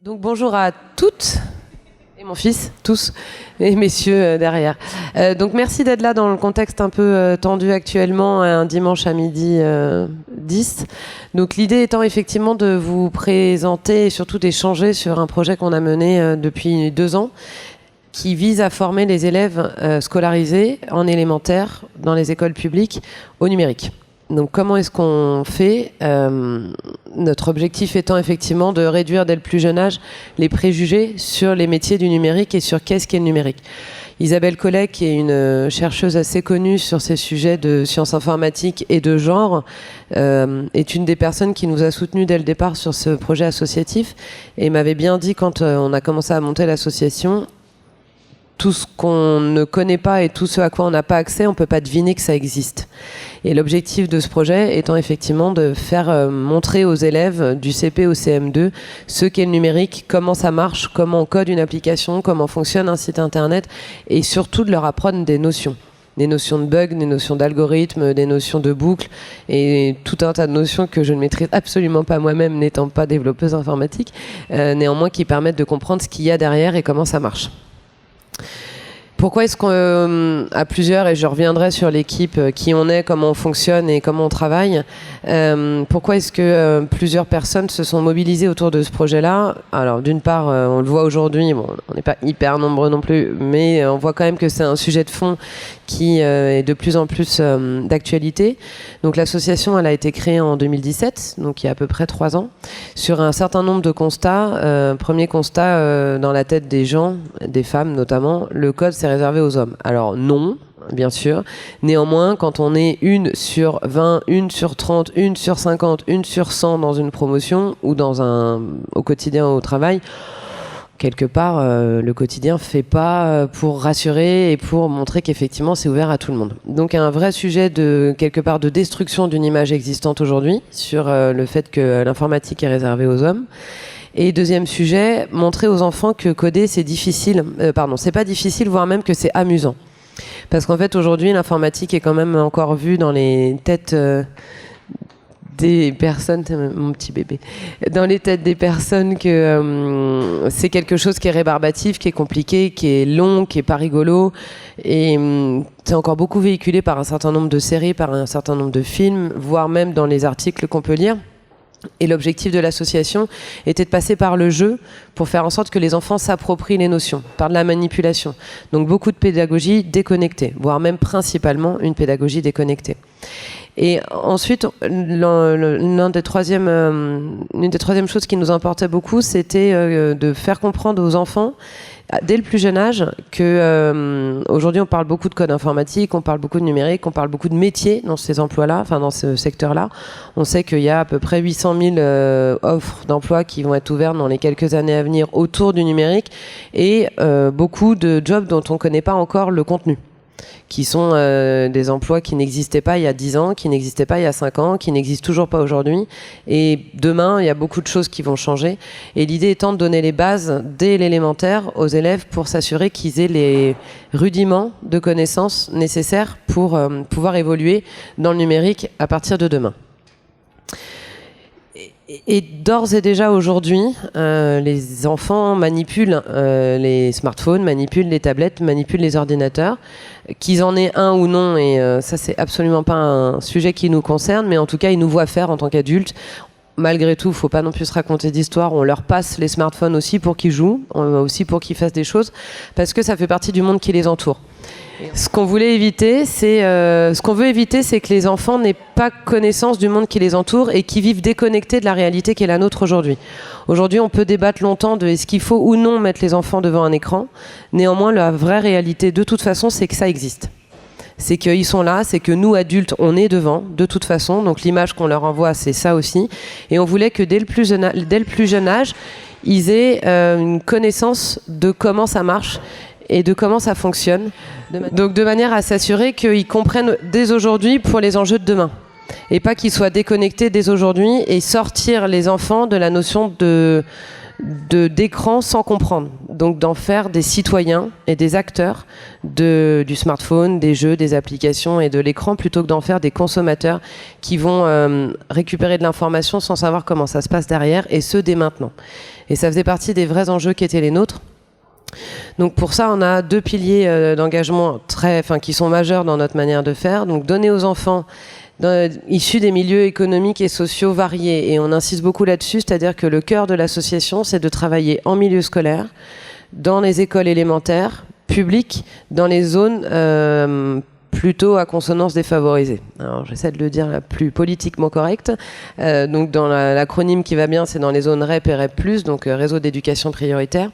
Donc bonjour à toutes, et mon fils, tous, et messieurs derrière. Donc merci d'être là dans le contexte un peu tendu actuellement, un dimanche à midi 10. Donc l'idée étant effectivement de vous présenter et surtout d'échanger sur un projet qu'on a mené depuis 2 ans, qui vise à former les élèves scolarisés en élémentaire dans les écoles publiques au numérique. Donc comment est-ce qu'on fait notre objectif étant effectivement de réduire dès le plus jeune âge les préjugés sur les métiers du numérique et sur qu'est-ce qu'est le numérique. Isabelle Collet, qui est une chercheuse assez connue sur ces sujets de sciences informatiques et de genre, est une des personnes qui nous a soutenus dès le départ sur ce projet associatif et m'avait bien dit quand on a commencé à monter l'association, tout ce qu'on ne connaît pas et tout ce à quoi on n'a pas accès, on ne peut pas deviner que ça existe. Et l'objectif de ce projet étant effectivement de faire montrer aux élèves du CP au CM2 ce qu'est le numérique, comment ça marche, comment on code une application, comment fonctionne un site internet, et surtout de leur apprendre des notions de bugs, des notions d'algorithmes, des notions de boucles, et tout un tas de notions que je ne maîtrise absolument pas moi-même, n'étant pas développeuse informatique, néanmoins qui permettent de comprendre ce qu'il y a derrière et comment ça marche. Pourquoi est-ce qu'à plusieurs, et je reviendrai sur l'équipe, qui on est, comment on fonctionne et comment on travaille, pourquoi est-ce que plusieurs personnes se sont mobilisées autour de ce projet-là? Alors d'une part, on le voit aujourd'hui, bon, on n'est pas hyper nombreux non plus, mais on voit quand même que c'est un sujet de fond qui est de plus en plus d'actualité. Donc l'association, elle a été créée en 2017, donc il y a à peu près 3 ans, sur un certain nombre de constats. Premier constat, dans la tête des gens, des femmes notamment, le code c'est réservé aux hommes. Alors non, bien sûr. Néanmoins, quand on est 1 sur 20, 1 sur 30, 1 sur 50, 1 sur 100 dans une promotion ou au quotidien au travail, quelque part, le quotidien fait pas pour rassurer et pour montrer qu'effectivement c'est ouvert à tout le monde. Donc un vrai sujet quelque part de destruction d'une image existante aujourd'hui sur le fait que l'informatique est réservée aux hommes. Et deuxième sujet, montrer aux enfants que coder c'est difficile, c'est pas difficile, voire même que c'est amusant. Parce qu'en fait aujourd'hui l'informatique est quand même encore vue dans les têtes des personnes, mon petit bébé, dans les têtes des personnes que c'est quelque chose qui est rébarbatif, qui est compliqué, qui est long, qui est pas rigolo, et c'est encore beaucoup véhiculé par un certain nombre de séries, par un certain nombre de films, voire même dans les articles qu'on peut lire. Et l'objectif de l'association était de passer par le jeu pour faire en sorte que les enfants s'approprient les notions, par de la manipulation. Donc beaucoup de pédagogie déconnectée, voire même principalement une pédagogie déconnectée. Et ensuite, une des troisièmes choses qui nous importait beaucoup, c'était de faire comprendre aux enfants, dès le plus jeune âge, que aujourd'hui on parle beaucoup de code informatique, on parle beaucoup de numérique, on parle beaucoup de métiers dans ces emplois-là, enfin dans ce secteur-là. On sait qu'il y a à peu près 800 000 offres d'emploi qui vont être ouvertes dans les quelques années à venir autour du numérique, et beaucoup de jobs dont on ne connaît pas encore le contenu, qui sont des emplois qui n'existaient pas il y a 10 ans, qui n'existaient pas il y a 5 ans, qui n'existent toujours pas aujourd'hui. Et demain, il y a beaucoup de choses qui vont changer. Et l'idée étant de donner les bases dès l'élémentaire aux élèves pour s'assurer qu'ils aient les rudiments de connaissances nécessaires pour pouvoir évoluer dans le numérique à partir de demain. Et d'ores et déjà aujourd'hui, les enfants manipulent les smartphones, manipulent les tablettes, manipulent les ordinateurs. Qu'ils en aient un ou non, et ça c'est absolument pas un sujet qui nous concerne, mais en tout cas ils nous voient faire en tant qu'adultes. Malgré tout, faut pas non plus se raconter d'histoire, on leur passe les smartphones aussi pour qu'ils jouent, aussi pour qu'ils fassent des choses, parce que ça fait partie du monde qui les entoure. Ce qu'on veut éviter, c'est que les enfants n'aient pas connaissance du monde qui les entoure et qui vivent déconnectés de la réalité qui est la nôtre aujourd'hui. Aujourd'hui, on peut débattre longtemps de est-ce qu'il faut ou non mettre les enfants devant un écran. Néanmoins, la vraie réalité, de toute façon, c'est que ça existe. C'est qu'ils sont là, c'est que nous, adultes, on est devant, de toute façon. Donc l'image qu'on leur envoie, c'est ça aussi. Et on voulait que dès le plus jeune âge, ils aient une connaissance de comment ça marche et de comment ça fonctionne. Donc de manière à s'assurer qu'ils comprennent dès aujourd'hui pour les enjeux de demain. Et pas qu'ils soient déconnectés dès aujourd'hui et sortir les enfants de la notion d'écran sans comprendre. Donc d'en faire des citoyens et des acteurs du smartphone, des jeux, des applications et de l'écran, plutôt que d'en faire des consommateurs qui vont récupérer de l'information sans savoir comment ça se passe derrière, et ce dès maintenant. Et ça faisait partie des vrais enjeux qui étaient les nôtres. Donc pour ça, on a 2 piliers d'engagement qui sont majeurs dans notre manière de faire. Donc donner aux enfants issus des milieux économiques et sociaux variés. Et on insiste beaucoup là-dessus, c'est-à-dire que le cœur de l'association, c'est de travailler en milieu scolaire, dans les écoles élémentaires, publiques, dans les zones plutôt à consonance défavorisée. Alors j'essaie de le dire la plus politiquement correcte. Donc dans l'acronyme qui va bien, c'est dans les zones REP et REP+, donc réseau d'éducation prioritaire.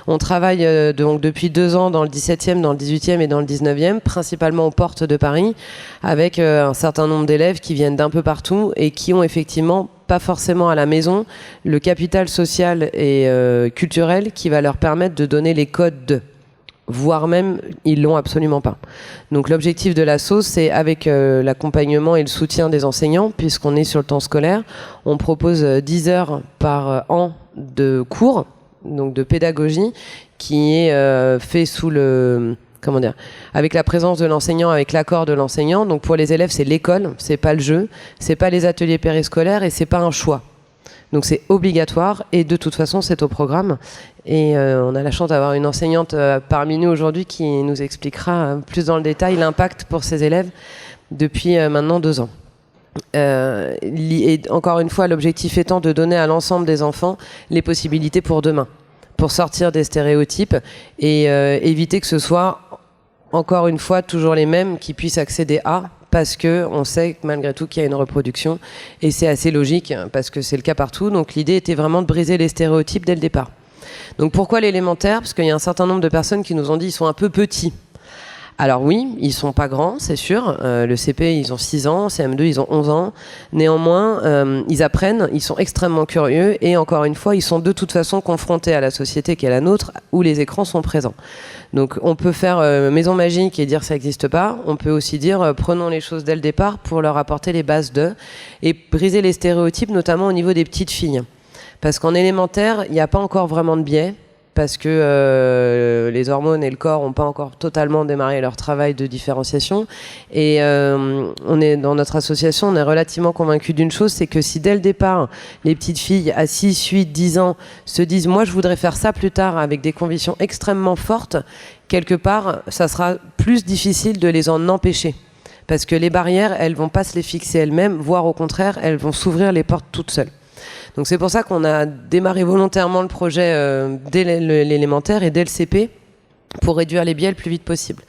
On travaille donc depuis 2 ans dans le 17e, dans le 18e et dans le 19e, principalement aux portes de Paris, avec un certain nombre d'élèves qui viennent d'un peu partout et qui ont effectivement pas forcément à la maison le capital social et culturel qui va leur permettre de donner les codes voire même ils l'ont absolument pas. Donc l'objectif de l'asso, c'est avec l'accompagnement et le soutien des enseignants, puisqu'on est sur le temps scolaire, on propose 10 heures par an de cours, donc de pédagogie, qui est fait sous avec la présence de l'enseignant, avec l'accord de l'enseignant. Donc pour les élèves, c'est l'école, c'est pas le jeu, c'est pas les ateliers périscolaires et c'est pas un choix. Donc c'est obligatoire et de toute façon c'est au programme. Et on a la chance d'avoir une enseignante parmi nous aujourd'hui qui nous expliquera plus dans le détail l'impact pour ses élèves depuis maintenant 2 ans. Et encore une fois, l'objectif étant de donner à l'ensemble des enfants les possibilités pour demain, pour sortir des stéréotypes et éviter que ce soit encore une fois toujours les mêmes qui puissent accéder à, parce qu'on sait malgré tout qu'il y a une reproduction et c'est assez logique parce que c'est le cas partout. Donc l'idée était vraiment de briser les stéréotypes dès le départ. Donc pourquoi l'élémentaire? Parce qu'il y a un certain nombre de personnes qui nous ont dit qu'ils sont un peu petits. Alors oui, ils sont pas grands, c'est sûr. Le CP, ils ont 6 ans, CM2, ils ont 11 ans. Néanmoins, ils apprennent, ils sont extrêmement curieux et encore une fois, ils sont de toute façon confrontés à la société qui est la nôtre, où les écrans sont présents. Donc on peut faire maison magique et dire ça n'existe pas. On peut aussi dire prenons les choses dès le départ pour leur apporter les bases et briser les stéréotypes, notamment au niveau des petites filles. Parce qu'en élémentaire, il n'y a pas encore vraiment de biais, parce que les hormones et le corps n'ont pas encore totalement démarré leur travail de différenciation. Et on est dans notre association, on est relativement convaincus d'une chose, c'est que si dès le départ, les petites filles à 6, 8, 10 ans se disent « moi je voudrais faire ça plus tard » avec des convictions extrêmement fortes, quelque part, ça sera plus difficile de les en empêcher. Parce que les barrières, elles vont pas se les fixer elles-mêmes, voire au contraire, elles vont s'ouvrir les portes toutes seules. Donc c'est pour ça qu'on a démarré volontairement le projet dès l'élémentaire et dès le CP pour réduire les biais le plus vite possible.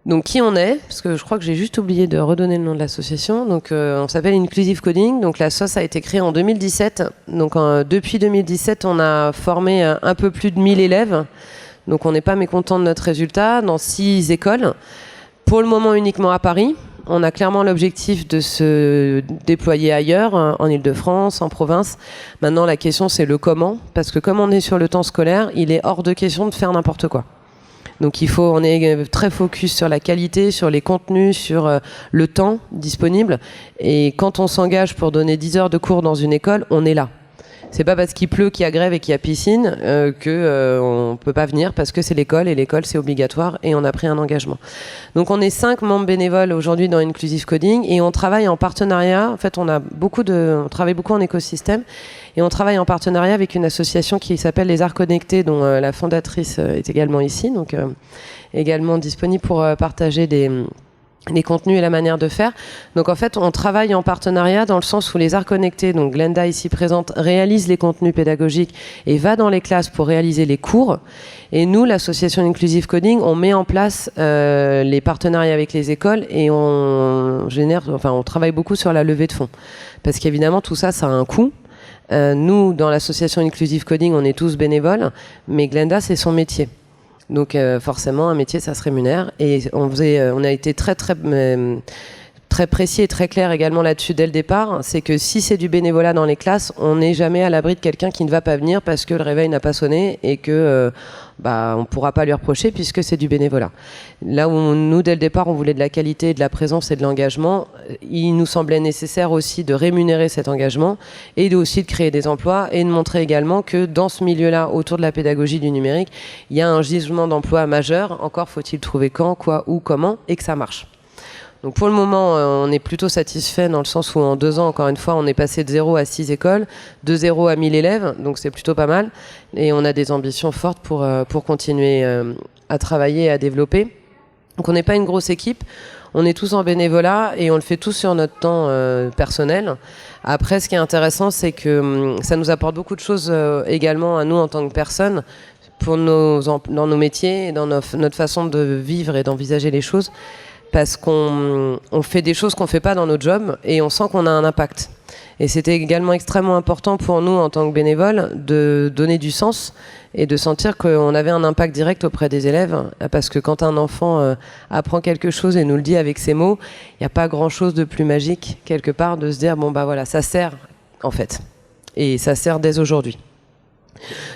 Donc qui on est? Parce que je crois que j'ai juste oublié de redonner le nom de l'association. Donc on s'appelle Inclusive Coding. Donc la SOS a été créée en 2017. Donc depuis 2017, on a formé un peu plus de 1000 élèves. Donc on n'est pas mécontent de notre résultat dans 6 écoles. Pour le moment uniquement à Paris. On a clairement l'objectif de se déployer ailleurs, en Île-de-France, en province. Maintenant, la question, c'est le comment. Parce que comme on est sur le temps scolaire, il est hors de question de faire n'importe quoi. Donc on est très focus sur la qualité, sur les contenus, sur le temps disponible. Et quand on s'engage pour donner 10 heures de cours dans une école, on est là. C'est pas parce qu'il pleut, qu'il y a grève et qu'il y a piscine qu'on peut pas venir, parce que c'est l'école et l'école c'est obligatoire et on a pris un engagement. Donc on est 5 membres bénévoles aujourd'hui dans Inclusive Coding et on travaille en partenariat. En fait, on travaille beaucoup en écosystème et on travaille en partenariat avec une association qui s'appelle Les Arts Connectés, dont la fondatrice est également ici, donc également disponible pour partager les contenus et la manière de faire. Donc en fait, on travaille en partenariat dans le sens où les arts connectés, donc Glenda ici présente, réalise les contenus pédagogiques et va dans les classes pour réaliser les cours. Et nous, l'association Inclusive Coding, on met en place les partenariats avec les écoles et on travaille beaucoup sur la levée de fonds. Parce qu'évidemment, tout ça, ça a un coût. Nous, dans l'association Inclusive Coding, on est tous bénévoles, mais Glenda, c'est son métier. Donc forcément, un métier, ça se rémunère. Et on a été très précis et très clair également là-dessus dès le départ. C'est que si c'est du bénévolat dans les classes, on n'est jamais à l'abri de quelqu'un qui ne va pas venir parce que le réveil n'a pas sonné et que on ne pourra pas lui reprocher puisque c'est du bénévolat. Là où nous, dès le départ, on voulait de la qualité, de la présence et de l'engagement, il nous semblait nécessaire aussi de rémunérer cet engagement et aussi de créer des emplois et de montrer également que dans ce milieu-là, autour de la pédagogie du numérique, il y a un gisement d'emplois majeur. Encore faut-il trouver quand, quoi, où, comment, et que ça marche. Donc pour le moment, on est plutôt satisfait dans le sens où en 2 ans, encore une fois, on est passé de 0 à 6 écoles, de 0 à 1000 élèves, donc c'est plutôt pas mal. Et on a des ambitions fortes pour continuer à travailler et à développer. Donc on n'est pas une grosse équipe, on est tous en bénévolat et on le fait tous sur notre temps personnel. Après, ce qui est intéressant, c'est que ça nous apporte beaucoup de choses également à nous en tant que personnes, dans nos métiers et dans notre façon de vivre et d'envisager les choses. Parce qu'on fait des choses qu'on ne fait pas dans notre job et on sent qu'on a un impact. Et c'était également extrêmement important pour nous en tant que bénévoles de donner du sens et de sentir qu'on avait un impact direct auprès des élèves. Parce que quand un enfant apprend quelque chose et nous le dit avec ses mots, il n'y a pas grand-chose de plus magique quelque part de se dire bon bah voilà, ça sert en fait. Et ça sert dès aujourd'hui.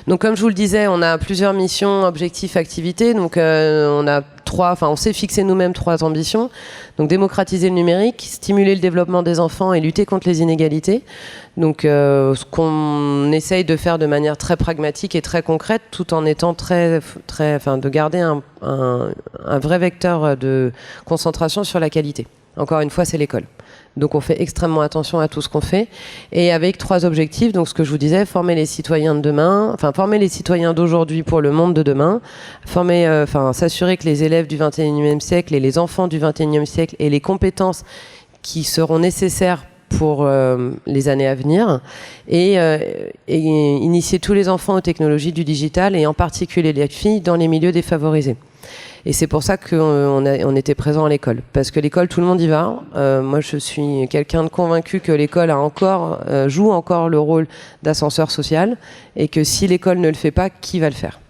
Donc comme je vous le disais, on a plusieurs missions, objectifs, activités. Donc on s'est fixé nous-mêmes 3 ambitions. Donc démocratiser le numérique, stimuler le développement des enfants et lutter contre les inégalités. Donc ce qu'on essaye de faire de manière très pragmatique et très concrète, tout en étant de garder un vrai vecteur de concentration sur la qualité. Encore une fois, c'est l'école. Donc on fait extrêmement attention à tout ce qu'on fait. Et avec 3 objectifs, donc ce que je vous disais, former les citoyens de demain, former les citoyens d'aujourd'hui pour le monde de demain, s'assurer que les élèves du 21e siècle et les enfants du 21e siècle aient les compétences qui seront nécessaires pour les années à venir et initier tous les enfants aux technologies du digital et en particulier les filles dans les milieux défavorisés. Et c'est pour ça qu'on était présent à l'école. Parce que l'école, tout le monde y va. Moi, je suis quelqu'un de convaincu que l'école joue encore le rôle d'ascenseur social et que si l'école ne le fait pas, qui va le faire ?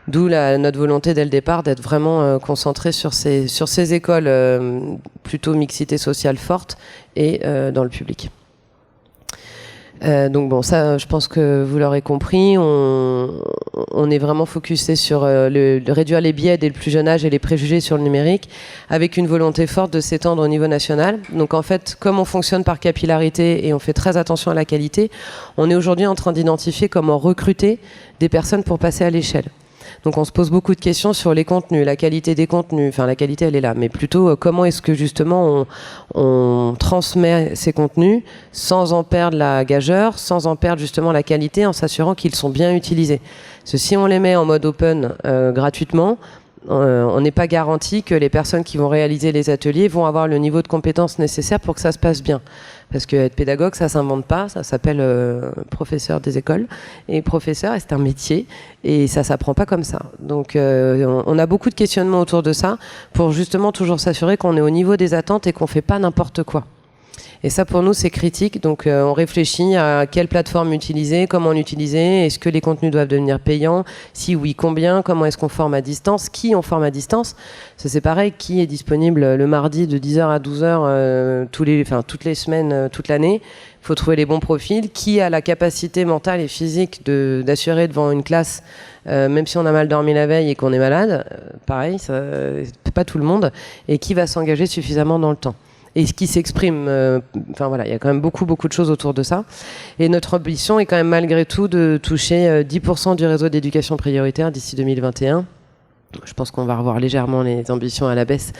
D'où notre volonté dès le départ d'être vraiment concentré sur ces écoles plutôt mixité sociale forte et dans le public. Donc bon, ça, je pense que vous l'aurez compris, on est vraiment focusé sur réduire les biais dès le plus jeune âge et les préjugés sur le numérique, avec une volonté forte de s'étendre au niveau national. Donc en fait, comme on fonctionne par capillarité et on fait très attention à la qualité, on est aujourd'hui en train d'identifier comment recruter des personnes pour passer à l'échelle. Donc on se pose beaucoup de questions sur les contenus, la qualité des contenus, enfin la qualité elle est là, mais plutôt comment est-ce que justement on transmet ces contenus sans en perdre la gageure, sans en perdre justement la qualité, en s'assurant qu'ils sont bien utilisés. Parce que si on les met en mode open gratuitement, on n'est pas garanti que les personnes qui vont réaliser les ateliers vont avoir le niveau de compétence nécessaire pour que ça se passe bien. Parce que être pédagogue, ça s'invente pas, ça s'appelle professeur des écoles. Et professeur, c'est un métier, et ça s'apprend pas comme ça. Donc on a beaucoup de questionnements autour de ça, pour justement toujours s'assurer qu'on est au niveau des attentes et qu'on fait pas n'importe quoi. Et ça, pour nous, c'est critique. Donc, on réfléchit à quelle plateforme utiliser, comment l'utiliser, est-ce que les contenus doivent devenir payants, si oui, combien, comment est-ce qu'on forme à distance, qui on forme à distance. Ça, c'est pareil, qui est disponible le mardi de 10h à 12h toutes les semaines, toute l'année. Il faut trouver les bons profils. Qui a la capacité mentale et physique d'assurer devant une classe, même si on a mal dormi la veille et qu'on est malade, pareil, c'est pas tout le monde, et qui va s'engager suffisamment dans le temps. Et ce qui s'exprime, il y a quand même beaucoup de choses autour de ça. Et notre ambition est quand même malgré tout de toucher 10% du réseau d'éducation prioritaire d'ici 2021. Je pense qu'on va revoir légèrement les ambitions à la baisse,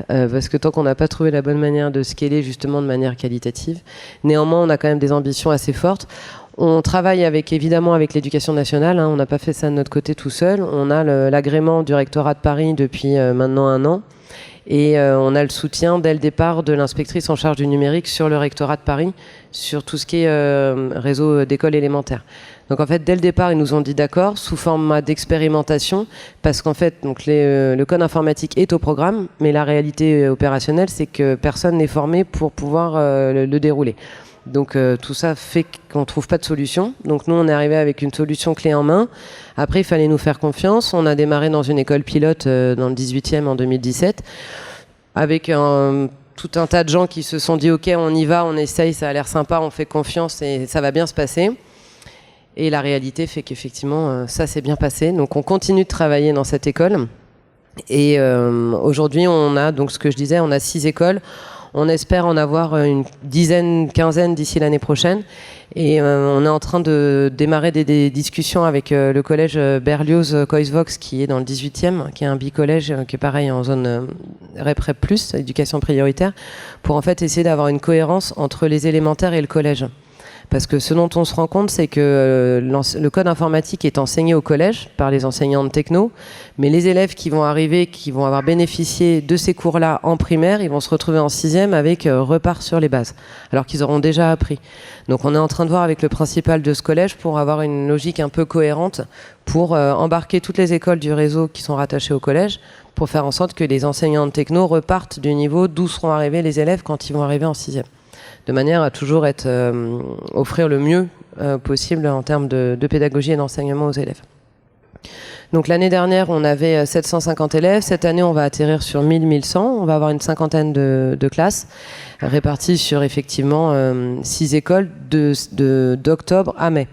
parce que tant qu'on n'a pas trouvé la bonne manière de scaler justement de manière qualitative. Néanmoins, on a quand même des ambitions assez fortes. On travaille évidemment avec l'éducation nationale, on n'a pas fait ça de notre côté tout seul. On a l'agrément du rectorat de Paris depuis maintenant 1 an. Et on a le soutien dès le départ de l'inspectrice en charge du numérique sur le rectorat de Paris, sur tout ce qui est réseau d'écoles élémentaires. Donc en fait, dès le départ, ils nous ont dit d'accord, sous format d'expérimentation, parce qu'en fait, le code informatique est au programme, mais la réalité opérationnelle, c'est que personne n'est formé pour pouvoir le dérouler. Donc tout ça fait qu'on ne trouve pas de solution. Donc nous, on est arrivé avec une solution clé en main. Après, il fallait nous faire confiance. On a démarré dans une école pilote dans le 18e en 2017, avec tout un tas de gens qui se sont dit « Ok, on y va, on essaye, ça a l'air sympa, on fait confiance et ça va bien se passer ». Et la réalité fait qu'effectivement, ça s'est bien passé. Donc on continue de travailler dans cette école. Et aujourd'hui, on a, donc ce que je disais, on a 6 écoles. On espère en avoir une dizaine, quinzaine d'ici l'année prochaine. Et on est en train de démarrer des discussions avec le collège Berlioz-Coisvox qui est dans le 18e, qui est un bicollège qui est pareil en zone REP+, éducation prioritaire, pour en fait essayer d'avoir une cohérence entre les élémentaires et le collège. Parce que ce dont on se rend compte, c'est que le code informatique est enseigné au collège par les enseignants de techno, mais les élèves qui vont arriver, qui vont avoir bénéficié de ces cours-là en primaire, ils vont se retrouver en 6e avec repart sur les bases, alors qu'ils auront déjà appris. Donc on est en train de voir avec le principal de ce collège pour avoir une logique un peu cohérente, pour embarquer toutes les écoles du réseau qui sont rattachées au collège, pour faire en sorte que les enseignants de techno repartent du niveau d'où seront arrivés les élèves quand ils vont arriver en 6e. De manière à toujours offrir le mieux possible en termes de pédagogie et d'enseignement aux élèves. Donc l'année dernière, on avait 750 élèves. Cette année, on va atterrir sur 1000-1100. On va avoir une cinquantaine de classes réparties sur effectivement 6 écoles d'octobre à mai.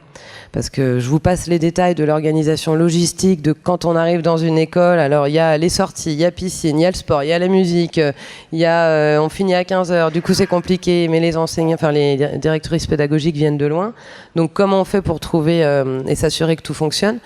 Parce que je vous passe les détails de l'organisation logistique, de quand on arrive dans une école. Alors, il y a les sorties, il y a piscine, il y a le sport, il y a la musique, il y a, on finit à 15h. Du coup, c'est compliqué, mais les enseignants, enfin, les directrices pédagogiques viennent de loin. Donc, comment on fait pour trouver et s'assurer que tout fonctionne?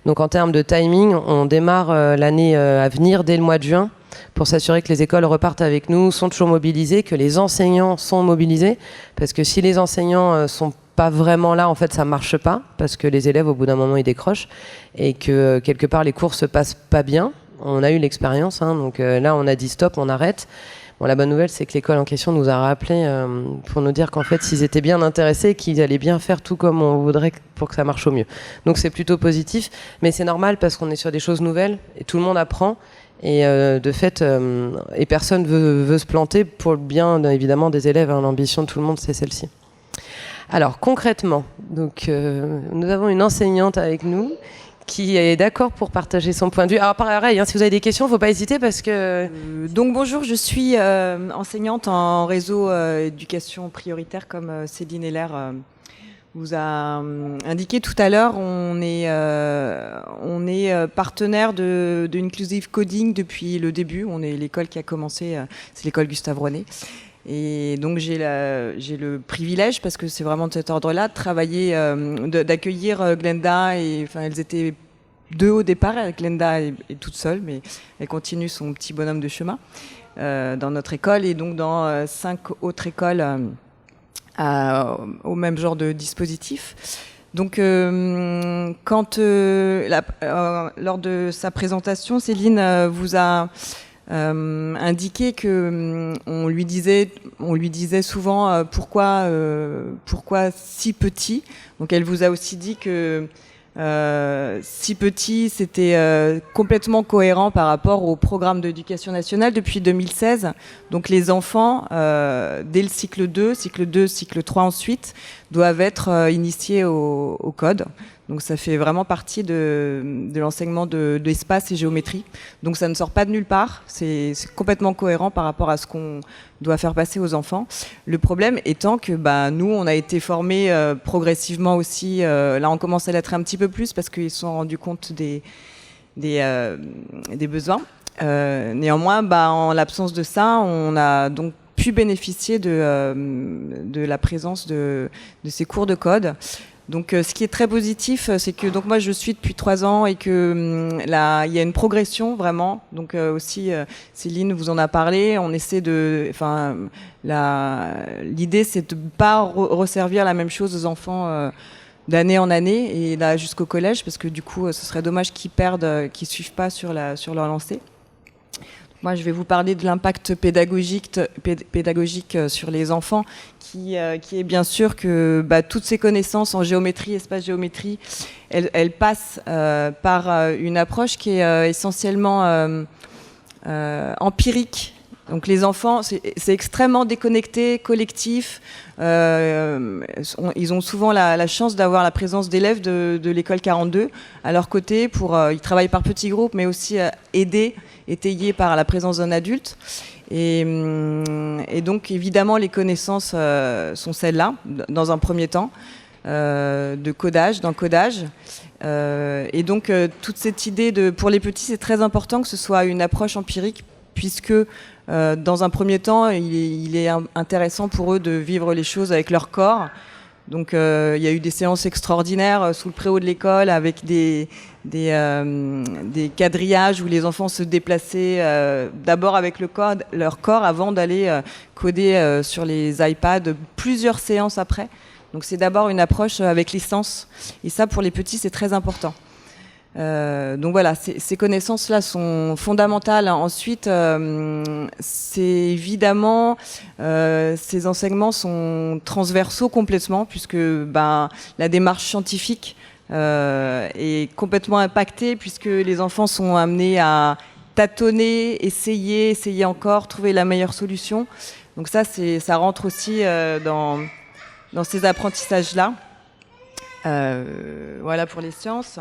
Donc, en termes de timing, on démarre l'année à venir dès le mois de juin pour s'assurer que les écoles repartent avec nous, sont toujours mobilisées, que les enseignants sont mobilisés. Parce que si les enseignants sont pas vraiment là, en fait, ça marche pas, parce que les élèves, au bout d'un moment, ils décrochent, et que quelque part, les cours se passent pas bien. On a eu l'expérience, hein, donc là, on a dit stop, on arrête. Bon, la bonne nouvelle, c'est que l'école en question nous a rappelé pour nous dire qu'en fait, s'ils étaient bien intéressés, qu'ils allaient bien faire tout comme on voudrait pour que ça marche au mieux. Donc, c'est plutôt positif, mais c'est normal parce qu'on est sur des choses nouvelles, et tout le monde apprend. Et de fait, et personne veut se planter pour le bien, évidemment, des élèves. Hein. L'ambition de tout le monde, c'est celle-ci. Alors concrètement, donc, nous avons une enseignante avec nous qui est d'accord pour partager son point de vue. Alors pareil, hein, si vous avez des questions, il ne faut pas hésiter parce que... Donc bonjour, je suis enseignante en réseau éducation prioritaire comme Céline Heller vous a indiqué tout à l'heure. On est partenaire de Inclusive Coding depuis le début. On est l'école qui a commencé, c'est l'école Gustave Rouenet. Et donc j'ai le privilège, parce que c'est vraiment de cet ordre-là, de travailler, d'accueillir Glenda. Et enfin, elles étaient 2 au départ. Glenda est toute seule, mais elle continue son petit bonhomme de chemin dans notre école et donc dans 5 autres écoles au même genre de dispositif. Donc, quand lors de sa présentation, Céline vous a indiqué que on lui disait souvent pourquoi si petit. Donc elle vous a aussi dit que si petit, c'était complètement cohérent par rapport au programme d'éducation nationale depuis 2016. Donc les enfants, dès le cycle 2, cycle 3 ensuite, doivent être initiés au code. Donc ça fait vraiment partie de l'enseignement de l'espace et géométrie. Donc ça ne sort pas de nulle part, c'est complètement cohérent par rapport à ce qu'on doit faire passer aux enfants. Le problème étant que nous, on a été formés progressivement aussi. Là, on commence à l'être un petit peu plus parce qu'ils se sont rendus compte des besoins. Néanmoins, en l'absence de ça, on a donc pu bénéficier de la présence de ces cours de code. Donc, ce qui est très positif, c'est que donc moi je suis depuis 3 ans et que là il y a une progression vraiment. Donc aussi Céline vous en a parlé. On essaie l'idée c'est de pas resservir la même chose aux enfants d'année en année et là jusqu'au collège, parce que du coup ce serait dommage qu'ils perdent, qu'ils suivent pas sur leur lancée. Moi, je vais vous parler de l'impact pédagogique sur les enfants, qui est bien sûr que toutes ces connaissances en géométrie, espace-géométrie, elles passent par une approche qui est essentiellement empirique. Donc les enfants, c'est extrêmement déconnecté, collectif. Ils ont souvent la chance d'avoir la présence d'élèves de l'école 42 à leur côté. Ils travaillent par petits groupes, mais aussi aidés, étayés par la présence d'un adulte. Et donc évidemment, les connaissances sont celles-là, dans un premier temps, d'encodage. Et donc toute cette idée pour les petits, c'est très important que ce soit une approche empirique, puisque Dans un premier temps, il est intéressant pour eux de vivre les choses avec leur corps. Donc il y a eu des séances extraordinaires sous le préau de l'école avec des quadrillages où les enfants se déplaçaient d'abord avec leur corps avant d'aller coder sur les iPads plusieurs séances après. Donc c'est d'abord une approche avec les sens. Et ça, pour les petits, c'est très important. Donc voilà, ces connaissances-là sont fondamentales. Ensuite, c'est évidemment, ces enseignements sont transversaux complètement, puisque la démarche scientifique est complètement impactée, puisque les enfants sont amenés à tâtonner, essayer encore, trouver la meilleure solution. Donc ça rentre aussi dans ces apprentissages-là. Voilà pour les sciences.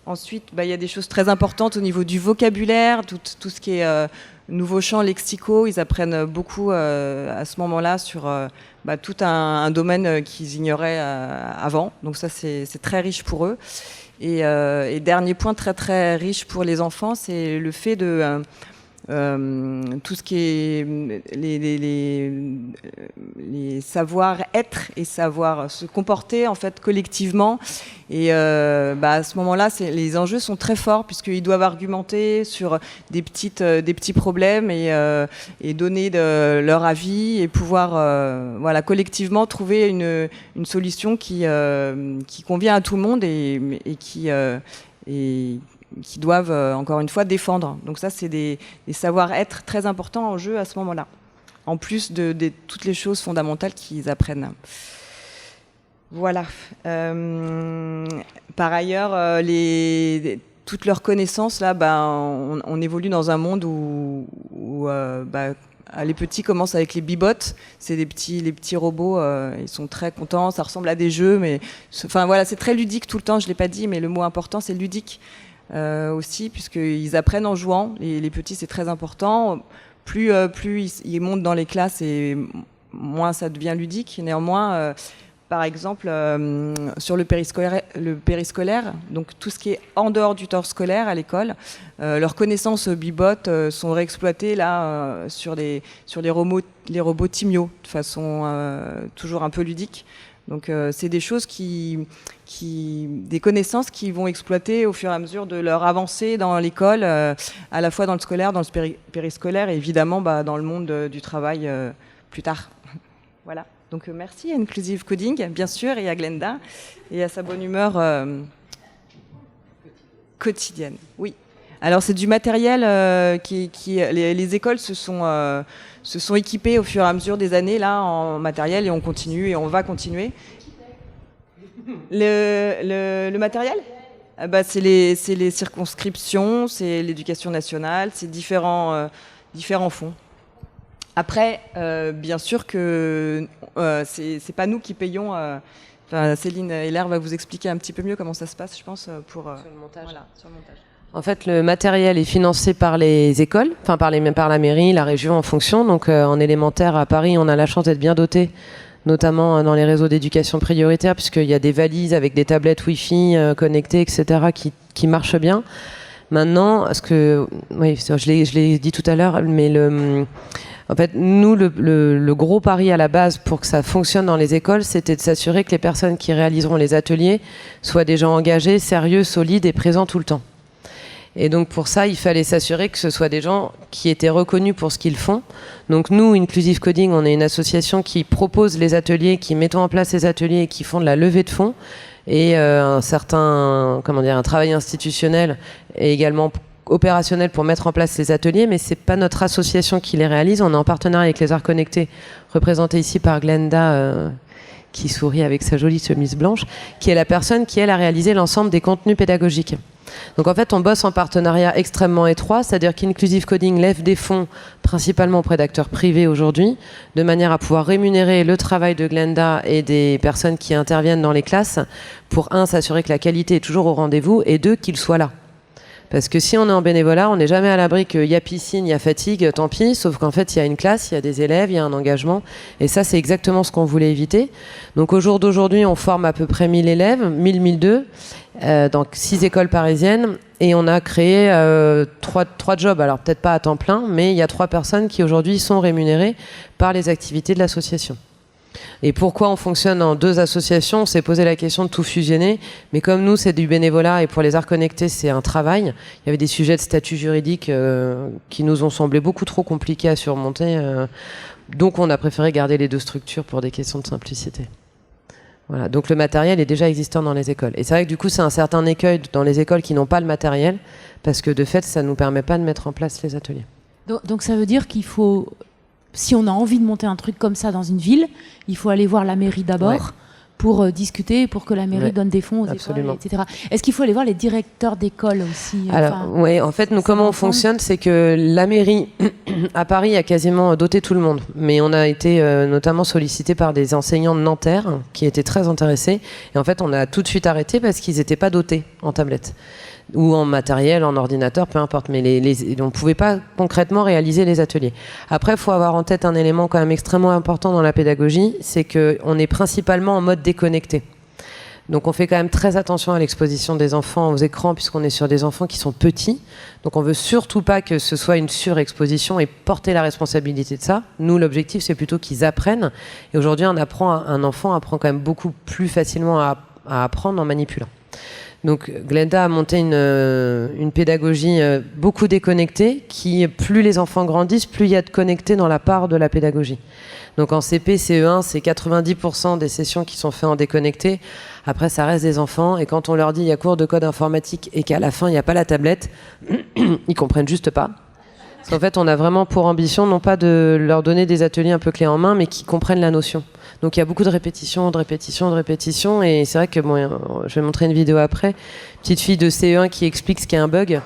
Ensuite, il y a des choses très importantes au niveau du vocabulaire, tout ce qui est nouveaux champs lexicaux. Ils apprennent beaucoup à ce moment-là sur tout un domaine qu'ils ignoraient avant. Donc ça, c'est très riche pour eux. Et dernier point très très riche pour les enfants, c'est le fait de tout ce qui est les savoir-être et savoir se comporter en fait collectivement. Et à ce moment-là, les enjeux sont très forts puisqu'ils doivent argumenter sur des petits problèmes et donner leur avis et pouvoir collectivement trouver une solution qui convient à tout le monde et qui doivent, encore une fois, défendre. Donc ça, c'est des savoir-être très importants en jeu à ce moment-là, en plus de toutes les choses fondamentales qu'ils apprennent. Voilà. Par ailleurs, toutes leurs connaissances, là, on évolue dans un monde où les petits commencent avec les bibots, c'est les petits robots, ils sont très contents, ça ressemble à des jeux, mais c'est très ludique tout le temps, je l'ai pas dit, mais le mot important, c'est ludique. Aussi, puisqu'ils apprennent en jouant. Les petits, c'est très important. Plus ils montent dans les classes, et moins ça devient ludique. Néanmoins, par exemple, sur le périscolaire, donc tout ce qui est en dehors du temps scolaire à l'école, leurs connaissances bibot sont réexploitées là sur les robots Timio, de façon toujours un peu ludique. Donc c'est des choses des connaissances qui vont exploiter au fur et à mesure de leur avancée dans l'école, à la fois dans le scolaire, dans le périscolaire et évidemment dans le monde du travail plus tard. Voilà. Donc merci à Inclusive Coding, bien sûr, et à Glenda, et à sa bonne humeur quotidienne. Oui. Alors c'est du matériel les écoles se sont équipées au fur et à mesure des années là en matériel et on continue et on va continuer. Le matériel, c'est les circonscriptions, c'est l'éducation nationale, c'est différents fonds. Après, bien sûr que c'est pas nous qui payons. Céline Heller va vous expliquer un petit peu mieux comment ça se passe, je pense, sur le montage. Voilà, sur le montage. En fait, le matériel est financé par les écoles, par la mairie, la région en fonction. Donc, en élémentaire à Paris, on a la chance d'être bien doté, notamment dans les réseaux d'éducation prioritaire, puisqu'il y a des valises avec des tablettes Wi-Fi connectées, etc., qui marchent bien. Maintenant, je l'ai dit tout à l'heure, mais en fait, nous, le gros pari à la base pour que ça fonctionne dans les écoles, c'était de s'assurer que les personnes qui réaliseront les ateliers soient des gens engagés, sérieux, solides et présents tout le temps. Et donc pour ça, il fallait s'assurer que ce soit des gens qui étaient reconnus pour ce qu'ils font. Donc nous, Inclusive Coding, on est une association qui propose les ateliers, qui mettons en place les ateliers et qui font de la levée de fonds. Et un travail institutionnel et également opérationnel pour mettre en place ces ateliers, mais c'est pas notre association qui les réalise. On est en partenariat avec les Arts Connectés, représentés ici par Glenda, qui sourit avec sa jolie chemise blanche, qui est la personne qui, elle, a réalisé l'ensemble des contenus pédagogiques. Donc en fait, on bosse en partenariat extrêmement étroit, c'est-à-dire qu'Inclusive Coding lève des fonds principalement auprès d'acteurs privés aujourd'hui, de manière à pouvoir rémunérer le travail de Glenda et des personnes qui interviennent dans les classes, pour un, s'assurer que la qualité est toujours au rendez-vous, et deux, qu'ils soient là. Parce que si on est en bénévolat, on n'est jamais à l'abri qu'il y a piscine, il y a fatigue, tant pis, sauf qu'en fait, il y a une classe, il y a des élèves, il y a un engagement. Et ça, c'est exactement ce qu'on voulait éviter. Donc au jour d'aujourd'hui, on forme à peu près 1000 élèves, 1002, dans 6 écoles parisiennes. Et on a créé 3 jobs, alors peut-être pas à temps plein, mais il y a 3 personnes qui aujourd'hui sont rémunérées par les activités de l'association. Et pourquoi on fonctionne en 2 associations? On s'est posé la question de tout fusionner, mais comme nous c'est du bénévolat et pour les arts connectés c'est un travail, il y avait des sujets de statut juridique qui nous ont semblé beaucoup trop compliqués à surmonter, donc on a préféré garder les 2 structures pour des questions de simplicité. Voilà, donc le matériel est déjà existant dans les écoles. Et c'est vrai que du coup c'est un certain écueil dans les écoles qui n'ont pas le matériel, parce que de fait ça ne nous permet pas de mettre en place les ateliers. Donc ça veut dire qu'il faut... Si on a envie de monter un truc comme ça dans une ville, il faut aller voir la mairie d'abord pour discuter, pour que la mairie donne des fonds aux écoles, etc. Est-ce qu'il faut aller voir les directeurs d'école aussi? Alors, oui, en fait, nous, comment on fonctionne, c'est que la mairie, à Paris, a quasiment doté tout le monde. Mais on a été notamment sollicité par des enseignants de Nanterre qui étaient très intéressés. Et en fait, on a tout de suite arrêté parce qu'ils n'étaient pas dotés en tablette ou en matériel, en ordinateur, peu importe. Mais on ne pouvait pas concrètement réaliser les ateliers. Après, il faut avoir en tête un élément quand même extrêmement important dans la pédagogie, c'est qu'on est principalement en mode déconnecté. Donc on fait quand même très attention à l'exposition des enfants aux écrans, puisqu'on est sur des enfants qui sont petits. Donc on veut surtout pas que ce soit une surexposition et porter la responsabilité de ça. Nous, l'objectif, c'est plutôt qu'ils apprennent. Et aujourd'hui, un enfant apprend quand même beaucoup plus facilement à apprendre en manipulant. Donc Glenda a monté une pédagogie beaucoup déconnectée, qui plus les enfants grandissent, plus il y a de connectés dans la part de la pédagogie. Donc en CP, CE1, c'est 90% des sessions qui sont faites en déconnecté. Après, ça reste des enfants, et quand on leur dit il y a cours de code informatique et qu'à la fin il n'y a pas la tablette, ils comprennent juste pas. Parce qu'en fait, on a vraiment pour ambition non pas de leur donner des ateliers un peu clés en main, mais qu'ils comprennent la notion. Donc il y a beaucoup de répétitions, et c'est vrai que je vais montrer une vidéo après. Petite fille de CE1 qui explique ce qu'est un bug.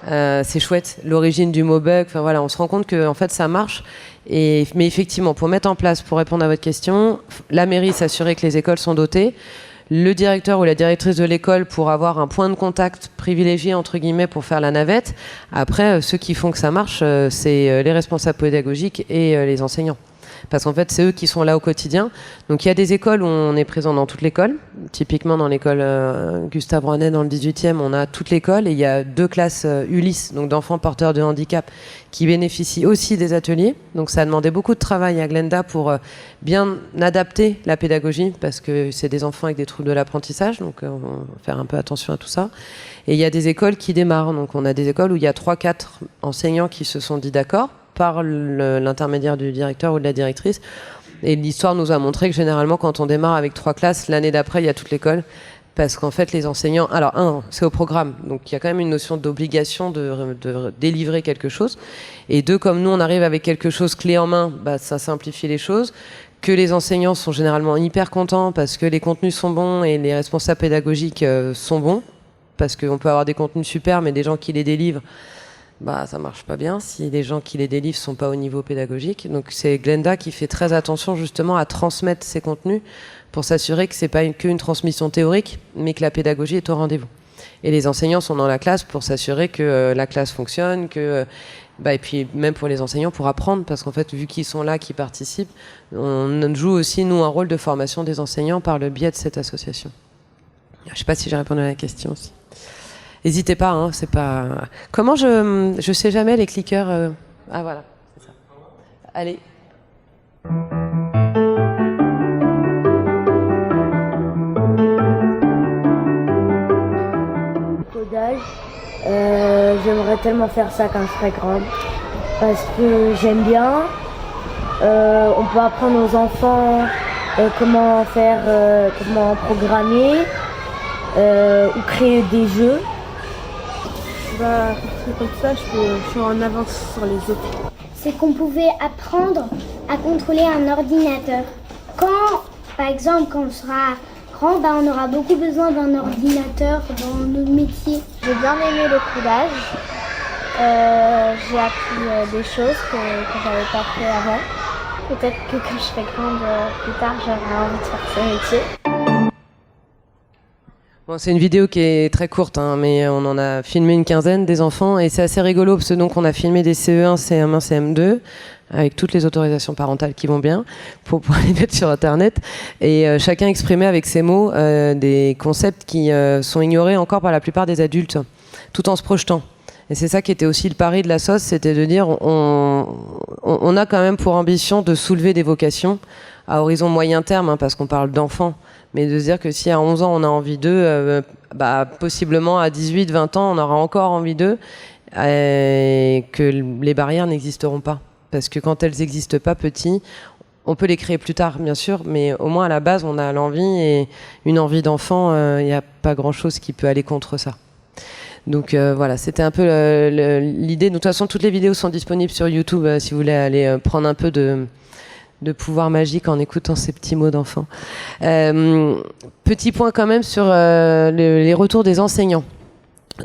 C'est chouette, l'origine du mot bug. Enfin voilà, on se rend compte que en fait ça marche. Mais effectivement, pour mettre en place, pour répondre à votre question, la mairie s'assurer que les écoles sont dotées. Le directeur ou la directrice de l'école pour avoir un point de contact privilégié entre guillemets pour faire la navette. Après, ceux qui font que ça marche, c'est les responsables pédagogiques et les enseignants. Parce qu'en fait, c'est eux qui sont là au quotidien. Donc, il y a des écoles où on est présent dans toute l'école. Typiquement, dans l'école Gustave Rouanet, dans le 18e, on a toute l'école. Et il y a 2 classes Ulysse, donc d'enfants porteurs de handicap, qui bénéficient aussi des ateliers. Donc, ça a demandé beaucoup de travail à Glenda pour bien adapter la pédagogie, parce que c'est des enfants avec des troubles de l'apprentissage. Donc, on va faire un peu attention à tout ça. Et il y a des écoles qui démarrent. Donc, on a des écoles où il y a 3-4 enseignants qui se sont dit d'accord, par l'intermédiaire du directeur ou de la directrice. Et l'histoire nous a montré que généralement, quand on démarre avec 3 classes, l'année d'après, il y a toute l'école. Parce qu'en fait, les enseignants... Alors, c'est au programme. Donc, il y a quand même une notion d'obligation de délivrer quelque chose. Et 2, comme nous, on arrive avec quelque chose clé en main, ça simplifie les choses. Que les enseignants sont généralement hyper contents parce que les contenus sont bons et les responsables pédagogiques sont bons. Parce qu'on peut avoir des contenus super, mais des gens qui les délivrent, ça marche pas bien si les gens qui les délivrent sont pas au niveau pédagogique. Donc c'est Glenda qui fait très attention justement à transmettre ces contenus pour s'assurer que c'est pas qu'une transmission théorique, mais que la pédagogie est au rendez-vous. Et les enseignants sont dans la classe pour s'assurer que la classe fonctionne, et puis même pour les enseignants pour apprendre, parce qu'en fait vu qu'ils sont là, qu'ils participent, on joue aussi nous un rôle de formation des enseignants par le biais de cette association. Je sais pas si j'ai répondu à la question aussi. N'hésitez pas, c'est pas... Comment je sais jamais les cliqueurs... Ah voilà, c'est ça. Allez. Codage, j'aimerais tellement faire ça quand je serai grande, parce que j'aime bien. On peut apprendre aux enfants comment faire, comment programmer ou créer des jeux. C'est comme ça, je suis en avance sur les autres. C'est qu'on pouvait apprendre à contrôler un ordinateur. Par exemple, quand on sera grand, on aura beaucoup besoin d'un ordinateur dans notre métier. J'ai bien aimé le codage. J'ai appris des choses que j'avais pas fait avant. Peut-être que quand je serai grande plus tard, j'aurai envie de faire ce métier. Bon, c'est une vidéo qui est très courte, hein, mais on en a filmé une quinzaine des enfants et c'est assez rigolo parce que donc on a filmé des CE1, CM1, CM2 avec toutes les autorisations parentales qui vont bien pour pouvoir les mettre sur Internet et chacun exprimait avec ses mots des concepts qui sont ignorés encore par la plupart des adultes, tout en se projetant. Et c'est ça qui était aussi le pari de la sauce, c'était de dire on a quand même pour ambition de soulever des vocations à horizon moyen terme, hein, parce qu'on parle d'enfants. Mais de se dire que si à 11 ans on a envie d'eux, possiblement à 18, 20 ans on aura encore envie d'eux, et que les barrières n'existeront pas. Parce que quand elles n'existent pas petits, on peut les créer plus tard bien sûr, mais au moins à la base on a l'envie, et une envie d'enfant, il n'y a pas grand chose qui peut aller contre ça. Donc voilà, c'était un peu l'idée. De toute façon toutes les vidéos sont disponibles sur YouTube si vous voulez aller prendre un peu de pouvoir magique en écoutant ces petits mots d'enfant. Petit point quand même sur les retours des enseignants.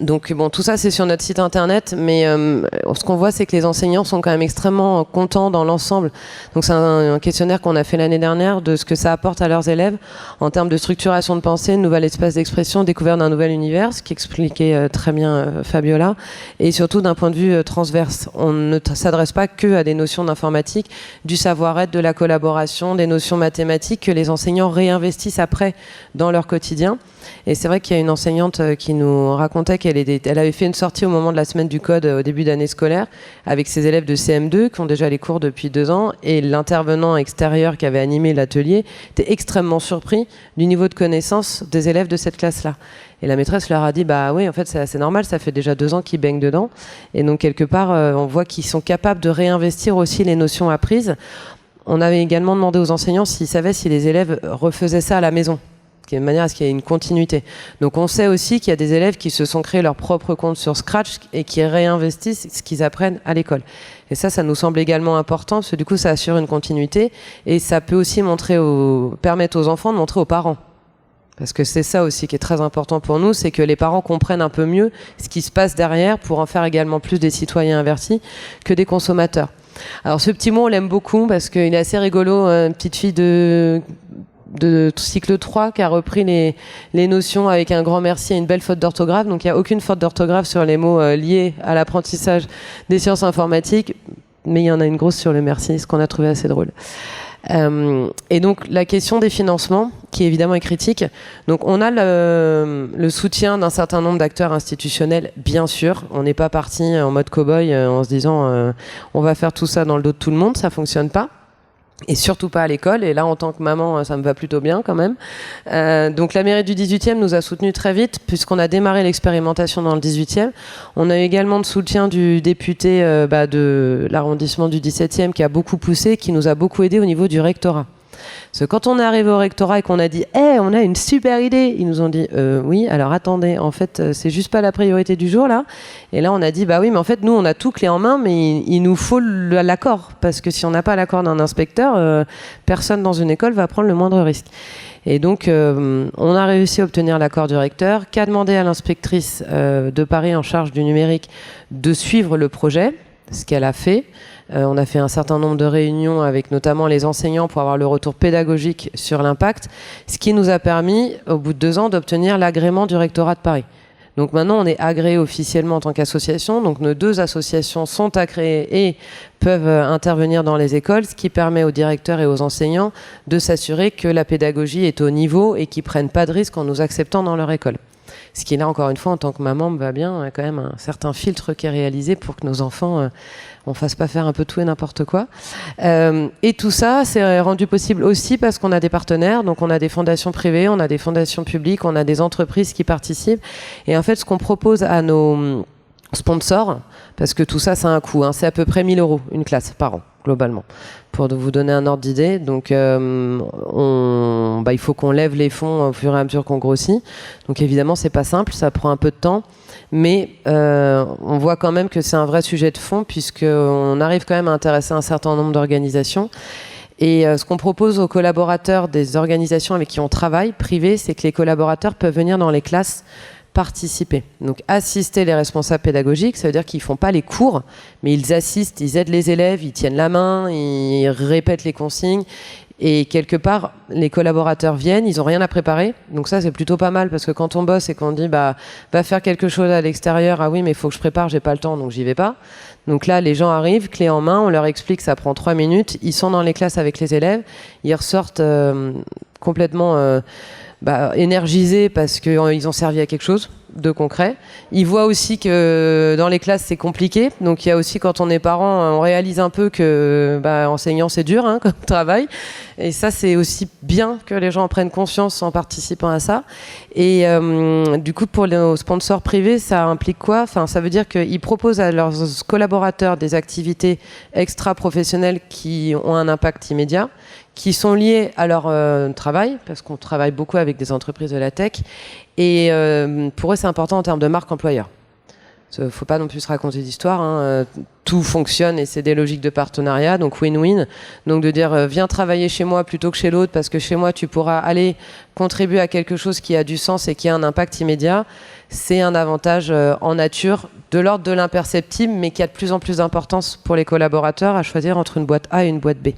Donc bon, tout ça c'est sur notre site internet, mais ce qu'on voit c'est que les enseignants sont quand même extrêmement contents dans l'ensemble. Donc c'est un questionnaire qu'on a fait l'année dernière de ce que ça apporte à leurs élèves en termes de structuration de pensée, de nouvel espace d'expression, découverte d'un nouvel univers, ce qui expliquait très bien Fabiola, et surtout d'un point de vue transverse. On ne s'adresse pas que à des notions d'informatique, du savoir-être, de la collaboration, des notions mathématiques que les enseignants réinvestissent après dans leur quotidien. Et c'est vrai qu'il y a une enseignante qui nous racontait qu'elle avait fait une sortie au moment de la semaine du code au début d'année scolaire avec ses élèves de CM2 qui ont déjà les cours depuis 2 ans, et l'intervenant extérieur qui avait animé l'atelier était extrêmement surpris du niveau de connaissance des élèves de cette classe-là. Et la maîtresse leur a dit bah oui, en fait c'est assez normal, ça fait déjà 2 ans qu'ils baignent dedans, et donc quelque part on voit qu'ils sont capables de réinvestir aussi les notions apprises. On avait également demandé aux enseignants s'ils savaient si les élèves refaisaient ça à la maison, de manière à ce qu'il y ait une continuité. Donc on sait aussi qu'il y a des élèves qui se sont créés leur propre compte sur Scratch et qui réinvestissent ce qu'ils apprennent à l'école. Et ça nous semble également important parce que du coup ça assure une continuité, et ça peut aussi permettre aux enfants de montrer aux parents. Parce que c'est ça aussi qui est très important pour nous, c'est que les parents comprennent un peu mieux ce qui se passe derrière pour en faire également plus des citoyens avertis que des consommateurs. Alors ce petit mot on l'aime beaucoup parce qu'il est assez rigolo, une petite fille de cycle 3 qui a repris les notions avec un grand merci et une belle faute d'orthographe. Donc il n'y a aucune faute d'orthographe sur les mots liés à l'apprentissage des sciences informatiques, mais il y en a une grosse sur le merci, ce qu'on a trouvé assez drôle. Et donc la question des financements, qui évidemment est critique. Donc on a le soutien d'un certain nombre d'acteurs institutionnels, bien sûr. On n'est pas parti en mode cow-boy en se disant on va faire tout ça dans le dos de tout le monde, ça fonctionne pas. Et surtout pas à l'école, et là en tant que maman ça me va plutôt bien quand même. Donc la mairie du 18e nous a soutenus très vite puisqu'on a démarré l'expérimentation dans le 18e. On a eu également de soutien du député de l'arrondissement du 17e qui a beaucoup poussé, qui nous a beaucoup aidé au niveau du rectorat. Parce que quand on est arrivé au rectorat et qu'on a dit on a une super idée, ils nous ont dit oui, alors attendez, en fait c'est juste pas la priorité du jour là. Et là on a dit oui, mais en fait nous on a tout clé en main, mais il nous faut l'accord, parce que si on n'a pas l'accord d'un inspecteur, personne dans une école va prendre le moindre risque. Et donc on a réussi à obtenir l'accord du recteur, qui a demandé à l'inspectrice de Paris en charge du numérique de suivre le projet, ce qu'elle a fait. On a fait un certain nombre de réunions avec notamment les enseignants pour avoir le retour pédagogique sur l'impact, ce qui nous a permis, au bout de 2 ans, d'obtenir l'agrément du rectorat de Paris. Donc maintenant, on est agréé officiellement en tant qu'association. Donc nos 2 associations sont agréées et peuvent intervenir dans les écoles, ce qui permet aux directeurs et aux enseignants de s'assurer que la pédagogie est au niveau et qu'ils ne prennent pas de risques en nous acceptant dans leur école. Ce qui, là, encore une fois, en tant que maman, me va bien. Il y a quand même un certain filtre qui est réalisé pour que nos enfants on ne fasse pas faire un peu tout et n'importe quoi. Et tout ça, c'est rendu possible aussi parce qu'on a des partenaires. Donc, on a des fondations privées, on a des fondations publiques, on a des entreprises qui participent. Et en fait, ce qu'on propose à nos sponsors, parce que tout ça, ça a un coût. C'est à peu près 1 000 € une classe par an, globalement, pour vous donner un ordre d'idée. Donc, il faut qu'on lève les fonds au fur et à mesure qu'on grossit. Donc, évidemment, c'est pas simple, ça prend un peu de temps. Mais on voit quand même que c'est un vrai sujet de fond, puisqu'on arrive quand même à intéresser un certain nombre d'organisations. Et ce qu'on propose aux collaborateurs des organisations avec qui on travaille, privées, c'est que les collaborateurs peuvent venir dans les classes participer. Donc assister les responsables pédagogiques, ça veut dire qu'ils font pas les cours, mais ils assistent, ils aident les élèves, ils tiennent la main, ils répètent les consignes. Et quelque part, les collaborateurs viennent, ils n'ont rien à préparer. Donc ça, c'est plutôt pas mal parce que quand on bosse et qu'on dit va faire quelque chose à l'extérieur, ah oui, mais il faut que je prépare, j'ai pas le temps, donc j'y vais pas. Donc là, les gens arrivent, clé en main, on leur explique, ça prend 3 minutes. Ils sont dans les classes avec les élèves, ils ressortent complètement énergisés parce qu'ils ont servi à quelque chose de concret. Ils voient aussi que dans les classes c'est compliqué, donc il y a aussi, quand on est parent, on réalise un peu que enseignant c'est dur comme travail, et ça c'est aussi bien que les gens en prennent conscience en participant à ça. Et du coup, pour les sponsors privés, ça implique quoi? Ça veut dire qu'ils proposent à leurs collaborateurs des activités extra-professionnelles qui ont un impact immédiat, qui sont liées à leur travail, parce qu'on travaille beaucoup avec des entreprises de la tech, et pour eux c'est important en termes de marque employeur. Il ne faut pas non plus se raconter d'histoire, tout fonctionne et c'est des logiques de partenariat, donc win-win. Donc de dire viens travailler chez moi plutôt que chez l'autre, parce que chez moi tu pourras aller contribuer à quelque chose qui a du sens et qui a un impact immédiat, c'est un avantage en nature de l'ordre de l'imperceptible, mais qui a de plus en plus d'importance pour les collaborateurs à choisir entre une boîte A et une boîte B.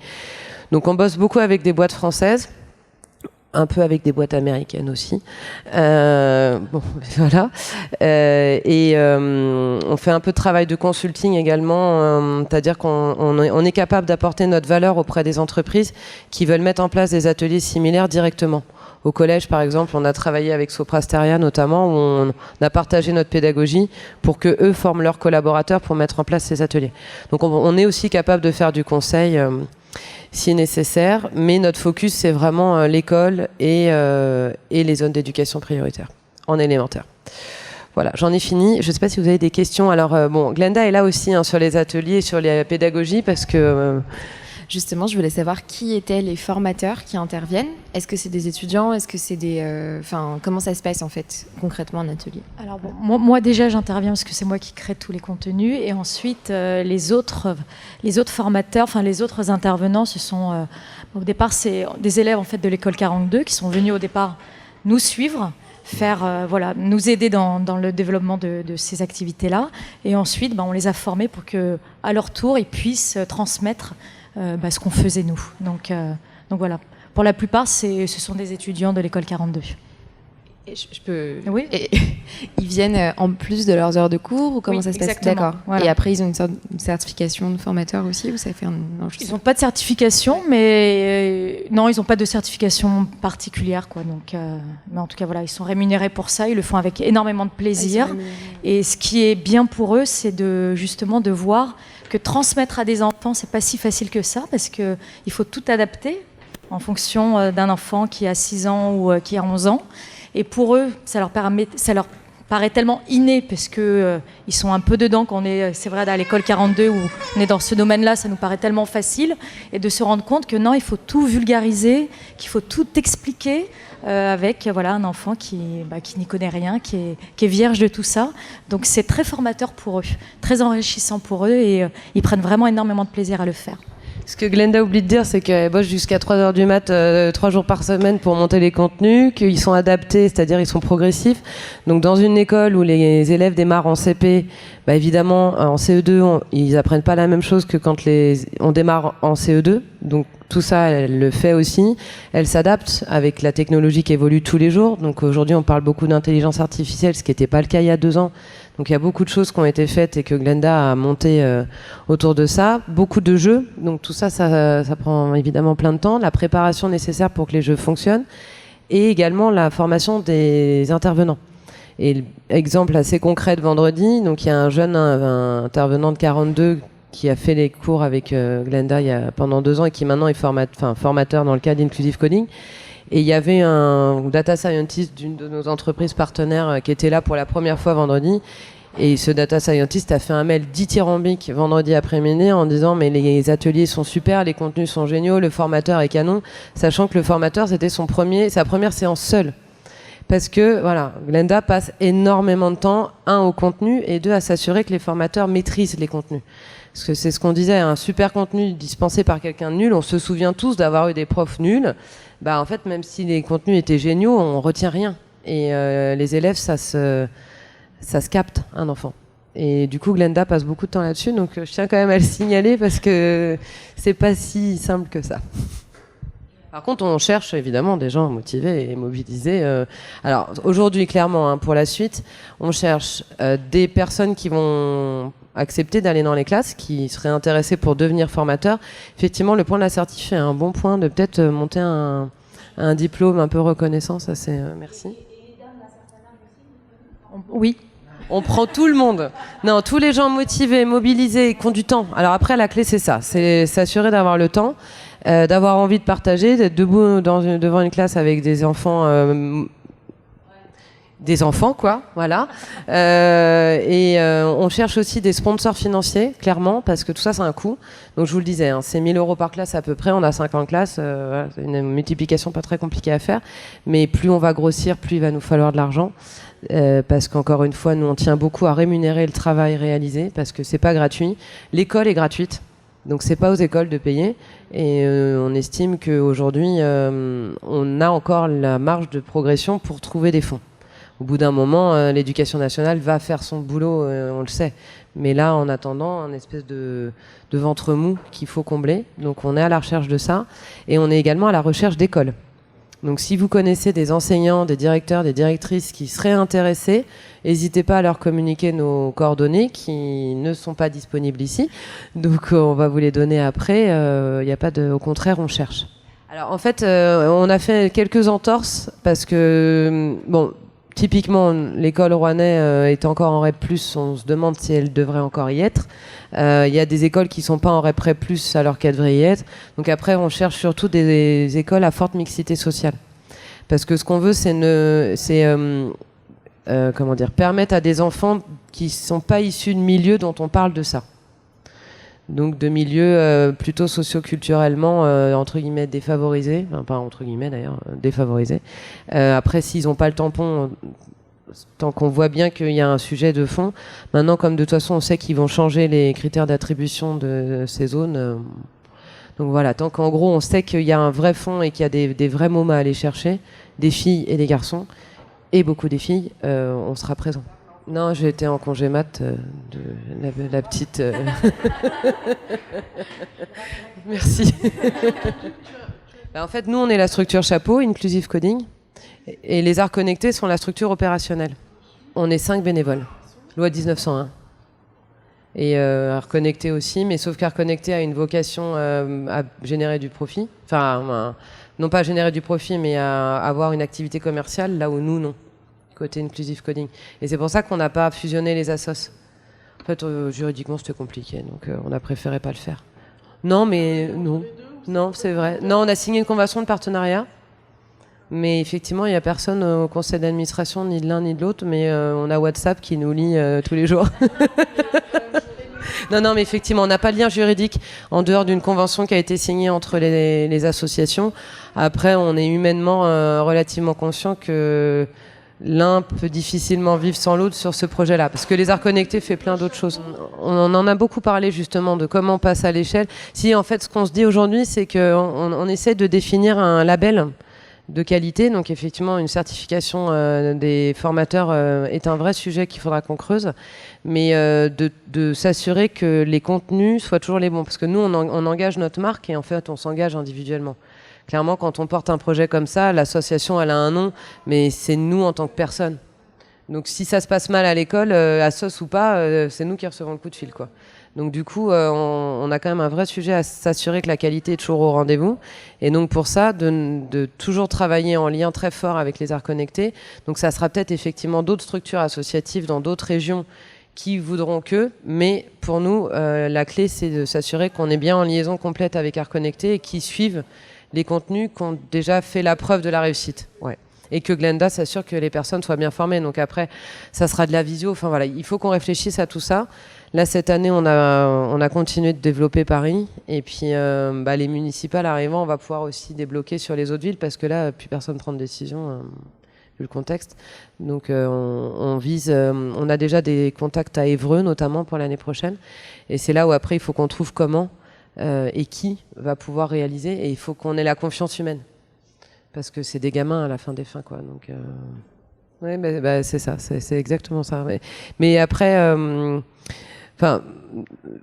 Donc on bosse beaucoup avec des boîtes françaises, un peu avec des boîtes américaines aussi. Voilà. On fait un peu de travail de consulting également, c'est-à-dire qu'on est capable d'apporter notre valeur auprès des entreprises qui veulent mettre en place des ateliers similaires directement. Au collège, par exemple, on a travaillé avec Soprasteria notamment, où on a partagé notre pédagogie pour que eux forment leurs collaborateurs pour mettre en place ces ateliers. Donc on est aussi capable de faire du conseil si nécessaire, mais notre focus c'est vraiment l'école et les zones d'éducation prioritaire en élémentaire. Voilà, j'en ai fini. Je ne sais pas si vous avez des questions. Alors Glenda est là aussi sur les ateliers, sur les pédagogies, parce que justement, je voulais savoir qui étaient les formateurs qui interviennent. Est-ce que c'est des étudiants? Est-ce que c'est des... comment ça se passe en fait, concrètement, un atelier? Alors moi déjà, j'interviens parce que c'est moi qui crée tous les contenus. Et ensuite, les autres formateurs, les autres intervenants, ce sont... au départ, c'est des élèves en fait, de l'école 42 qui sont venus au départ nous suivre, nous aider dans le développement de ces activités-là. Et ensuite, on les a formés pour qu'à leur tour, ils puissent transmettre ce qu'on faisait nous. Donc voilà. Pour la plupart, ce sont des étudiants de l'école 42. Et je peux... Oui. Et ils viennent en plus de leurs heures de cours ou comment ça se passe? D'accord. Voilà. Et après, ils ont une certification de formateur aussi ou ça fait Ils n'ont pas de certification, mais non, ils n'ont pas de certification particulière, quoi. Donc, mais en tout cas, voilà, ils sont rémunérés pour ça. Ils le font avec énormément de plaisir. Et ce qui est bien pour eux, c'est justement de voir que transmettre à des enfants, c'est pas si facile que ça, parce que il faut tout adapter en fonction d'un enfant qui a 6 ans ou qui a 11 ans. Et pour eux, ça leur paraît tellement inné, parce que ils sont un peu dedans quand c'est vrai, à l'école 42 où on est dans ce domaine-là, ça nous paraît tellement facile, et de se rendre compte que non, il faut tout vulgariser, qu'il faut tout expliquer avec un enfant qui n'y connaît rien, qui est vierge de tout ça. Donc c'est très formateur pour eux, très enrichissant pour eux, et ils prennent vraiment énormément de plaisir à le faire. Ce que Glenda oublie de dire, c'est qu'elle bosse jusqu'à 3h du mat, 3 jours par semaine pour monter les contenus, qu'ils sont adaptés, c'est-à-dire ils sont progressifs. Donc dans une école où les élèves démarrent en CP, évidemment en CE2, ils apprennent pas la même chose que quand on démarre en CE2. Donc tout ça, elle le fait aussi. Elle s'adapte avec la technologie qui évolue tous les jours. Donc aujourd'hui, on parle beaucoup d'intelligence artificielle, ce qui n'était pas le cas il y a 2 ans. Donc il y a beaucoup de choses qui ont été faites et que Glenda a monté autour de ça. Beaucoup de jeux, donc tout ça, ça prend évidemment plein de temps. La préparation nécessaire pour que les jeux fonctionnent et également la formation des intervenants. Et exemple assez concret de vendredi, donc il y a un jeune intervenant de 42 qui a fait les cours avec Glenda pendant 2 ans et qui maintenant est formateur dans le cadre d'Inclusive Coding. Et il y avait un data scientist d'une de nos entreprises partenaires qui était là pour la première fois vendredi. Et ce data scientist a fait un mail dithyrambique vendredi après-midi en disant mais les ateliers sont super, les contenus sont géniaux, le formateur est canon, sachant que le formateur c'était sa première séance seule. Parce que Glenda passe énormément de temps, 1 au contenu et 2 à s'assurer que les formateurs maîtrisent les contenus. Parce que c'est ce qu'on disait, un super contenu dispensé par quelqu'un de nul, on se souvient tous d'avoir eu des profs nuls. En fait, même si les contenus étaient géniaux, on retient rien. et les élèves, ça se capte, un enfant. Et du coup, Glenda passe beaucoup de temps là-dessus, donc je tiens quand même à le signaler parce que c'est pas si simple que ça. Par contre, on cherche évidemment des gens motivés et mobilisés. Alors aujourd'hui, clairement, pour la suite, on cherche des personnes qui vont accepter d'aller dans les classes, qui seraient intéressées pour devenir formateurs. Effectivement, le point de l'assertif est un bon point de peut-être monter un diplôme un peu reconnaissant. Ça, c'est merci. Oui. On prend tout le monde. Non, tous les gens motivés, mobilisés, qui ont du temps. Alors après, la clé, c'est ça. C'est s'assurer d'avoir le temps, d'avoir envie de partager, d'être debout devant une classe avec des enfants... des enfants, quoi, voilà. On cherche aussi des sponsors financiers, clairement, parce que tout ça, c'est un coût. Donc, je vous le disais, c'est 1 000 € par classe à peu près. On a 50 classes. Voilà, c'est une multiplication pas très compliquée à faire. Mais plus on va grossir, plus il va nous falloir de l'argent. Parce qu'encore une fois, nous, on tient beaucoup à rémunérer le travail réalisé, parce que c'est pas gratuit. L'école est gratuite. Donc, c'est pas aux écoles de payer. Et on estime qu'aujourd'hui, on a encore la marge de progression pour trouver des fonds. Au bout d'un moment, l'éducation nationale va faire son boulot, on le sait. Mais là, en attendant, un espèce de ventre mou qu'il faut combler. Donc on est à la recherche de ça. Et on est également à la recherche d'écoles. Donc si vous connaissez des enseignants, des directeurs, des directrices qui seraient intéressés, n'hésitez pas à leur communiquer nos coordonnées qui ne sont pas disponibles ici. Donc on va vous les donner après. Y a pas de... Au contraire, on cherche. Alors en fait, on a fait quelques entorses parce que... bon. Typiquement, l'école Rouennais est encore en REP+, on se demande si elle devrait encore y être. Il y a des écoles qui sont pas en REP+, alors qu'elles devraient y être. Donc après, on cherche surtout des écoles à forte mixité sociale. Parce que ce qu'on veut, permettre à des enfants qui sont pas issus de milieux dont on parle de ça. Donc de milieux plutôt socio-culturellement entre guillemets défavorisés, enfin pas entre guillemets d'ailleurs, défavorisés. Après s'ils n'ont pas le tampon, tant qu'on voit bien qu'il y a un sujet de fond, maintenant comme de toute façon on sait qu'ils vont changer les critères d'attribution de ces zones, donc voilà, tant qu'en gros on sait qu'il y a un vrai fond et qu'il y a des vrais mômes à aller chercher, des filles et des garçons, et beaucoup des filles, on sera présent. Non, j'ai été en congé mat de la petite... Merci. En fait, nous, on est la structure chapeau, Inclusive Coding, et les arts connectés sont la structure opérationnelle. On est 5 bénévoles, loi 1901. Et Arts Connectés aussi, mais sauf qu'Arts Connectés a une vocation à générer du profit. Enfin, non pas à générer du profit, mais à avoir une activité commerciale, là où nous, non. Côté Inclusive Coding. Et c'est pour ça qu'on n'a pas fusionné les assos. En fait, juridiquement, c'était compliqué, donc on a préféré pas le faire. Non, mais non. Non, c'est vrai. Non, on a signé une convention de partenariat, mais effectivement, il n'y a personne au conseil d'administration, ni de l'un ni de l'autre, mais on a WhatsApp qui nous lie tous les jours. Non, mais effectivement, on n'a pas de lien juridique en dehors d'une convention qui a été signée entre les associations. Après, on est humainement relativement conscient que l'un peut difficilement vivre sans l'autre sur ce projet-là, parce que les arts connectés fait plein d'autres choses. On en a beaucoup parlé justement de comment on passe à l'échelle. Si en fait ce qu'on se dit aujourd'hui, c'est qu'on essaie de définir un label de qualité, donc effectivement une certification des formateurs est un vrai sujet qu'il faudra qu'on creuse, mais de s'assurer que les contenus soient toujours les bons, parce que nous on engage notre marque et en fait on s'engage individuellement. Clairement, quand on porte un projet comme ça, l'association, elle a un nom, mais c'est nous en tant que personne. Donc si ça se passe mal à l'école, à SOS ou pas, c'est nous qui recevons le coup de fil, quoi. Donc du coup, on a quand même un vrai sujet à s'assurer que la qualité est toujours au rendez-vous. Et donc pour ça, de toujours travailler en lien très fort avec les arts connectés. Donc ça sera peut-être effectivement d'autres structures associatives dans d'autres régions qui voudront que, mais pour nous, la clé, c'est de s'assurer qu'on est bien en liaison complète avec Arts Connectés et qu'ils suivent les contenus qui ont déjà fait la preuve de la réussite. Ouais. Et que Glenda s'assure que les personnes soient bien formées. Donc après, ça sera de la visio. Enfin voilà, il faut qu'on réfléchisse à tout ça. Là, cette année, on a continué de développer Paris. Et puis, les municipales arrivant, on va pouvoir aussi débloquer sur les autres villes parce que là, plus personne prend de décision, vu le contexte. Donc, on vise... on a déjà des contacts à Évreux, notamment, pour l'année prochaine. Et c'est là où après, il faut qu'on trouve comment et qui va pouvoir réaliser. Et il faut qu'on ait la confiance humaine. Parce que c'est des gamins à la fin des fins, quoi. Donc, Oui, c'est ça, c'est exactement ça. Mais après,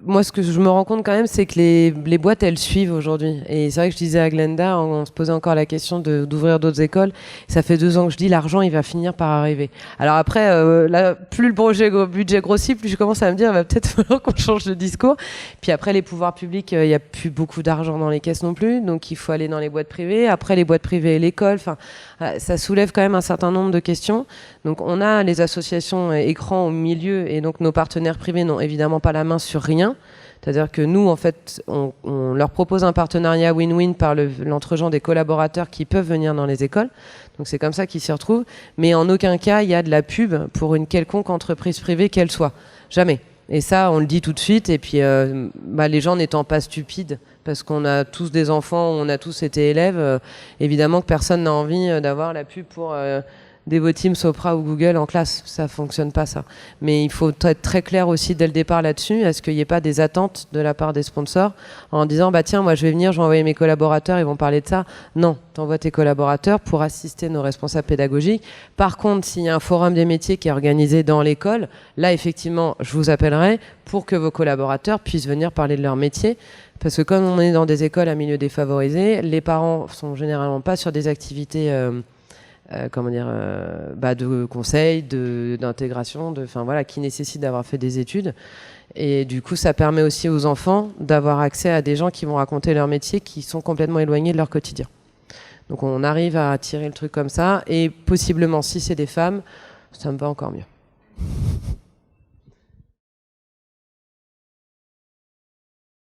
moi, ce que je me rends compte quand même, c'est que les boîtes, elles suivent aujourd'hui. Et c'est vrai que je disais à Glenda, on se posait encore la question d'ouvrir d'autres écoles. Ça fait 2 ans que je dis, l'argent, il va finir par arriver. Alors après, là, plus le budget grossit, plus je commence à me dire, il va peut-être falloir qu'on change de discours. Puis après, les pouvoirs publics, il n'y a plus beaucoup d'argent dans les caisses non plus. Donc, il faut aller dans les boîtes privées. Après, les boîtes privées et l'école. Enfin, ça soulève quand même un certain nombre de questions. Donc, on a les associations écrans au milieu. Et donc, nos partenaires privés n'ont évidemment pas la main sur rien. C'est-à-dire que nous, en fait, on leur propose un partenariat win-win par l'entregent des collaborateurs qui peuvent venir dans les écoles. Donc c'est comme ça qu'ils s'y retrouvent. Mais en aucun cas, il y a de la pub pour une quelconque entreprise privée qu'elle soit. Jamais. Et ça, on le dit tout de suite. Et puis, les gens n'étant pas stupides, parce qu'on a tous des enfants, on a tous été élèves, évidemment que personne n'a envie d'avoir la pub pour... Devoteam, Sopra ou Google en classe, ça fonctionne pas ça. Mais il faut être très clair aussi dès le départ là-dessus. Est-ce qu'il n'y ait pas des attentes de la part des sponsors en disant tiens, moi je vais venir, je vais envoyer mes collaborateurs, ils vont parler de ça. Non, t'envoies tes collaborateurs pour assister nos responsables pédagogiques. Par contre, s'il y a un forum des métiers qui est organisé dans l'école, là effectivement, je vous appellerai pour que vos collaborateurs puissent venir parler de leur métier. Parce que comme on est dans des écoles à milieu défavorisé, les parents sont généralement pas sur des activités de conseil, d'intégration, qui nécessitent d'avoir fait des études. Et du coup, ça permet aussi aux enfants d'avoir accès à des gens qui vont raconter leur métier, qui sont complètement éloignés de leur quotidien. Donc on arrive à tirer le truc comme ça, et possiblement, si c'est des femmes, ça me va encore mieux.